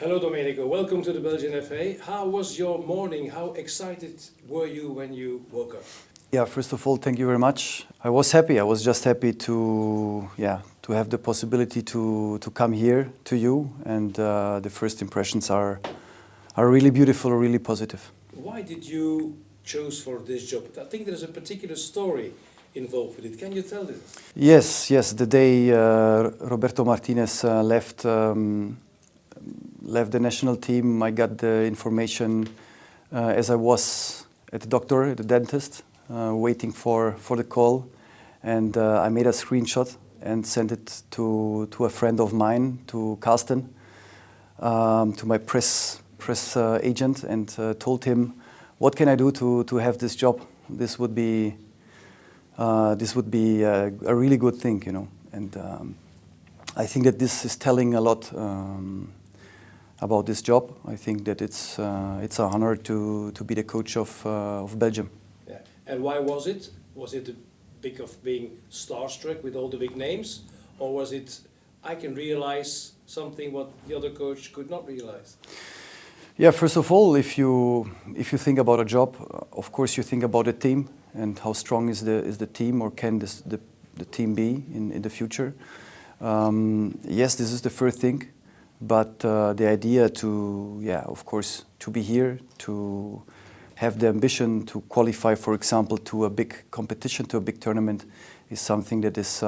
Hello Domenico, welcome to the Belgian FA. How was your morning? How excited were you when you woke up? Yeah, first of all, thank you very much. I was happy. I was just happy to have the possibility to come here to you, and the first impressions are really beautiful, really positive. Why did you choose for this job? I think there's a particular story involved with it. Can you tell this? Yes. The day Roberto Martinez left the national team, I got the information as I was at the dentist, waiting for the call, and I made a screenshot and sent it to a friend of mine, to Carsten, to my press agent, and told him, what can I do to have this job? This would be a really good thing, And I think that this is telling a lot about this job. I think that it's an honor to be the coach of Belgium. Yeah. And why was it? Was it a big of being starstruck with all the big names, or was it I can realize something what the other coach could not realize? Yeah, first of all, if you think about a job, of course you think about a team and how strong is the team, or can the team be in the future. Yes, this is the first thing, but the idea of course, to be here, to have the ambition to qualify, for example, to a big competition, to a big tournament, is something that is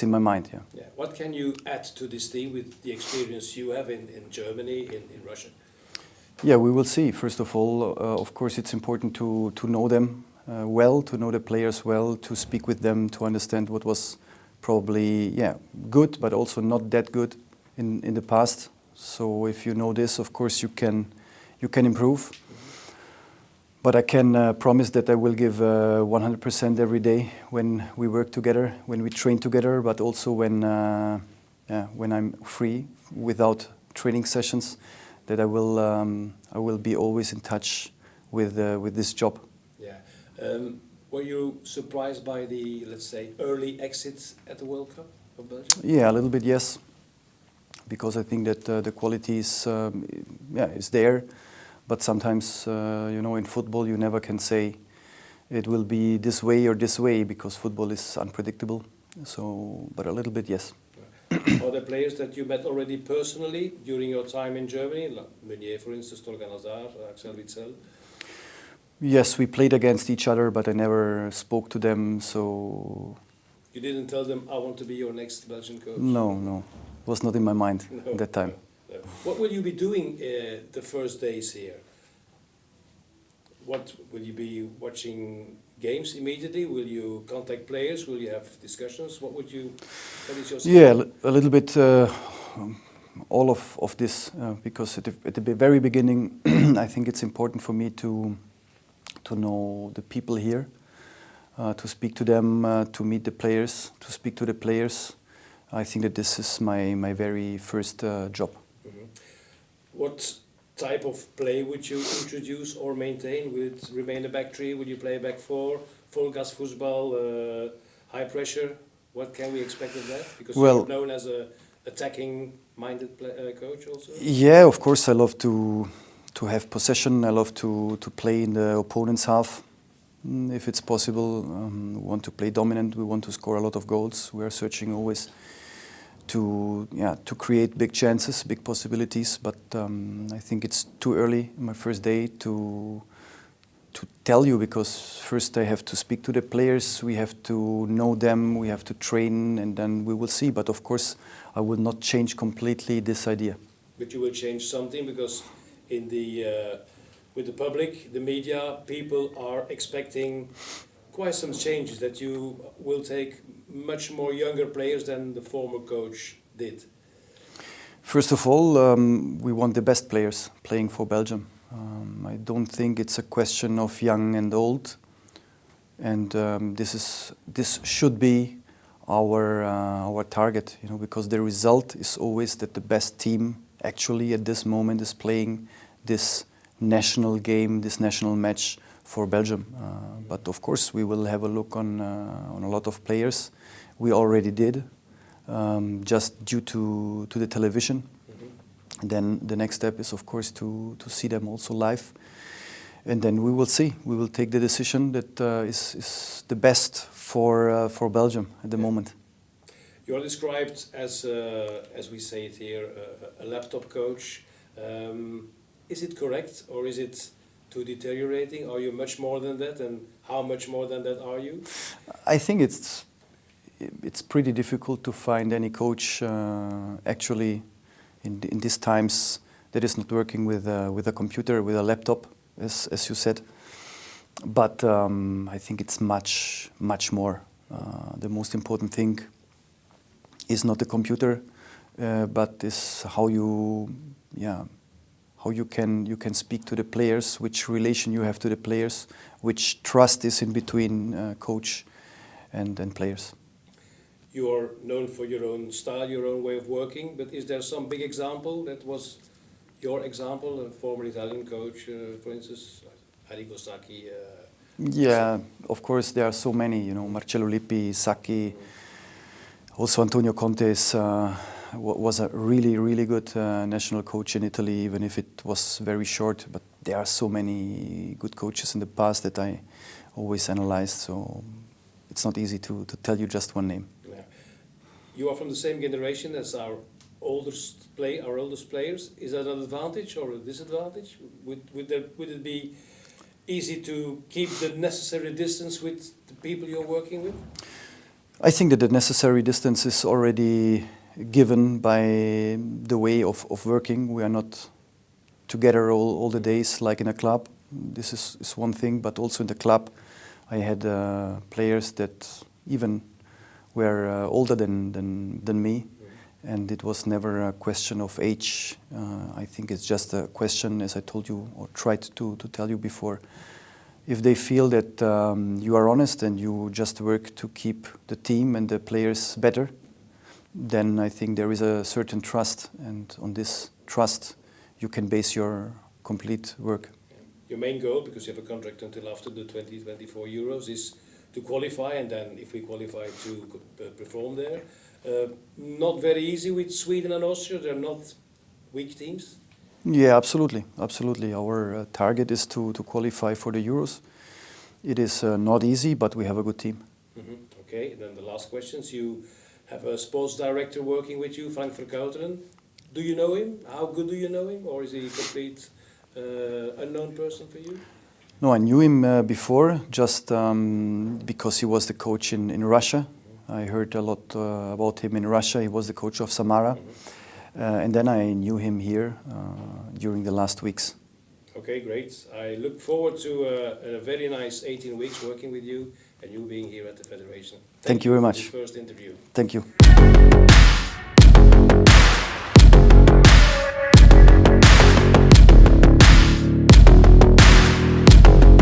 in my mind. Yeah. What can you add to this team with the experience you have in Germany, in Russia? Yeah, we will see. First of all, of course, it's important to know them well, to know the players well, to speak with them, to understand what was probably good, but also not that good in the past. So if you know this, of course, you can improve. But I can promise that I will give 100% every day when we work together, when we train together, but also when I'm free without training sessions, that I will be always in touch with this job. Yeah. Were you surprised by the, let's say, early exits at the World Cup of Belgium? Yeah, a little bit, yes, because I think that the quality is there. But sometimes, in football, you never can say it will be this way or this way, because football is unpredictable. So, but a little bit, yes. Are there players that you met already personally during your time in Germany? Like Meunier, for instance, Torgan Hazard, Axel Witsel? Yes, we played against each other, but I never spoke to them, so... You didn't tell them, I want to be your next Belgian coach? No. It was not in my mind at that time. No. What will you be doing the first days here? What will you be watching games immediately? Will you contact players? Will you have discussions? What is your schedule? Yeah, a little bit all of this, because at the very beginning, I think it's important for me to know the people here, to speak to them, to meet the players, to speak to the players. I think that this is my very first job. Mm-hmm. What type of play would you introduce or maintain? Would it remain a back three? Would you play a back four? Full gas football, high pressure? What can we expect of that? Because you're known as a attacking-minded coach also. Yeah, of course I love to have possession. I love to play in the opponent's half, if it's possible. We want to play dominant. We want to score a lot of goals. We are searching always to create big chances, big possibilities. But I think it's too early in my first day to tell you, because first I have to speak to the players. We have to know them. We have to train, and then we will see. But of course, I will not change completely this idea. But you will change something, because in with the public, the media, people are expecting quite some changes, that you will take much more younger players than the former coach did. First of all, we want the best players playing for Belgium. I don't think it's a question of young and old, and this should be our target, because the result is always that the best team actually at this moment is playing this national game, this national match for Belgium. But of course we will have a look on a lot of players. We already did, just due to the television. then the next step is, of course, to see them also live. And then we will see. We will take the decision that is the best for Belgium at the moment. You are described as we say it here, a laptop coach. Is it correct, or is it too deteriorating? Are you much more than that, and how much more than that are you? I think it's pretty difficult to find any coach actually in these times that is not working with a computer, with a laptop, as you said. But I think it's much more. The most important thing is not the computer, but is how you can speak to the players, which relation you have to the players, which trust is in between coach and players. You are known for your own style, your own way of working, but is there some big example that was your example, a former Italian coach, for instance, Arrigo Sacchi? Yeah, of course there are so many, Marcello Lippi, Sacchi, also Antonio Conte was a really good national coach in Italy, even if it was very short. But there are so many good coaches in the past that I always analyzed, so it's not easy to tell you just one name. Yeah. You are from the same generation as our oldest players. Is that an advantage or a disadvantage? Would it be easy to keep the necessary distance with the people you're working with? I think that the necessary distance is already given by the way of working. We are not together all the days like in a club. This is one thing, but also in the club I had players that even were older than me, and it was never a question of age. I think it's just a question, as I told you or tried to tell you before. If they feel that you are honest and you just work to keep the team and the players better, then I think there is a certain trust, and on this trust you can base your complete work. Your main goal, because you have a contract until after the 2024 Euros, is to qualify, and then if we qualify to perform there. Not very easy with Sweden and Austria, they're not weak teams. Yeah, absolutely. Our target is to qualify for the Euros. It is not easy, but we have a good team. Mm-hmm. Okay, then the last questions. You have a sports director working with you, Frank Verkouteren. Do you know him? How good do you know him? Or is he a complete unknown person for you? No, I knew him before, just because he was the coach in Russia. I heard a lot about him in Russia. He was the coach of Samara. And then I knew him here during the last weeks. Okay, great. I look forward to a very nice 18 weeks working with you and you being here at the Federation. Thank you very much. For this first interview. Thank you.